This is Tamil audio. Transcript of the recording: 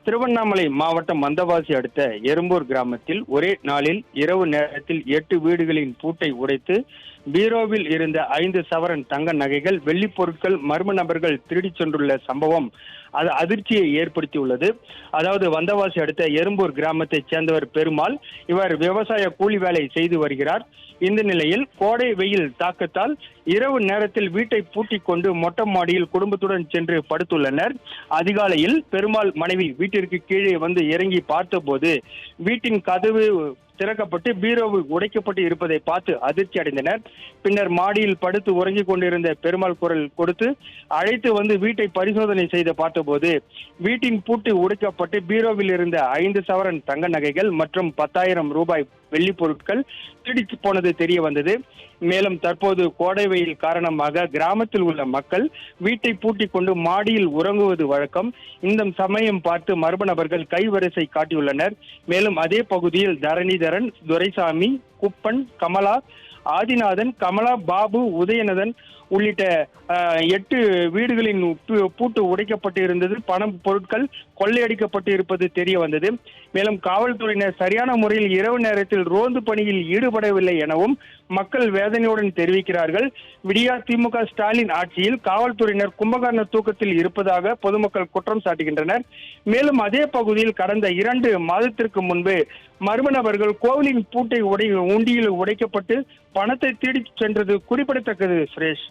திருவண்ணாமலை மாவட்டம் மந்தவாசி அடுத்த எறும்பூர் கிராமத்தில் ஒரே நாளில் இரவு நேரத்தில் 8 வீடுகளின் பூட்டை உடைத்து பீரோவில் இருந்த 5 சவரன் தங்க நகைகள், வெள்ளி பொருட்கள் மர்ம நபர்கள் திருடிச் சென்றுள்ள சம்பவம் அது அதிர்ச்சியை ஏற்படுத்தியுள்ளது. அதாவது வந்தவாசி அடுத்த எறும்பூர் கிராமத்தைச் சேர்ந்தவர் பெருமாள். இவர் விவசாய கூலி வேலை செய்து வருகிறார். இந்த நிலையில் கோடை வெயில் தாக்கத்தால் இரவு நேரத்தில் வீட்டை பூட்டிக் கொண்டு மொட்டை மாடியில் குடும்பத்துடன் சென்று படுத்துள்ளனர். அதிகாலையில் பெருமாள் மனைவி வீட்டிற்கு கீழே வந்து இறங்கி பார்த்தபோது வீட்டின் கதவு திறக்கப்பட்டு பீரோவு உடைக்கப்பட்டு இருப்பதை பார்த்து அதிர்ச்சி அடைந்தனர். பின்னர் மாடியில் படுத்து உறங்கிக் கொண்டிருந்த பெருமாள் குரல் கொடுத்து அழைத்து வந்து வீட்டை பரிசோதனை செய்து பார்த்தபோது வீட்டின் பூட்டு உடைக்கப்பட்டு பீரோவில் இருந்த 5 சவரன் தங்க நகைகள் மற்றும் 10,000 ரூபாய் வெள்ளி பொருட்கள் திருடிச்சு போனது தெரிய வந்தது. மேலும் தற்போது கோடை வெயில் காரணமாக கிராமத்தில் உள்ள மக்கள் வீட்டை பூட்டிக் கொண்டு மாடியில் உறங்குவது வழக்கம். இந்த சமயம் பார்த்து மர்ம நபர்கள் கைவரிசை காட்டியுள்ளனர். மேலும் அதே பகுதியில் தரணிதரன், துரைசாமி, குப்பன், கமலா, ஆதிநாதன், கமலா, பாபு, உதயநதன் உள்ளிட்ட 8 வீடுகளின் பூட்டு உடைக்கப்பட்டு இருந்தது. பணம், பொருட்கள் கொள்ளையடிக்கப்பட்டு இருப்பது தெரிய வந்தது. மேலும் காவல்துறையினர் சரியான முறையில் இரவு நேரத்தில் ரோந்து பணியில் ஈடுபடவில்லை எனவும் மக்கள் வேதனையுடன் தெரிவிக்கிறார்கள். விடியா திமுக ஸ்டாலின் ஆட்சியில் காவல்துறையினர் கும்பகர்ண தூக்கத்தில் இருப்பதாக பொதுமக்கள் குற்றம் சாட்டுகின்றனர். மேலும் அதே பகுதியில் கடந்த 2 மாதத்திற்கு முன்பு மர்ம நபர்கள் கோவிலின் பூட்டை உண்டியில் உடைக்கப்பட்டு பணத்தை திருடி சென்றது குறிப்பிடத்தக்கது. சுரேஷ்.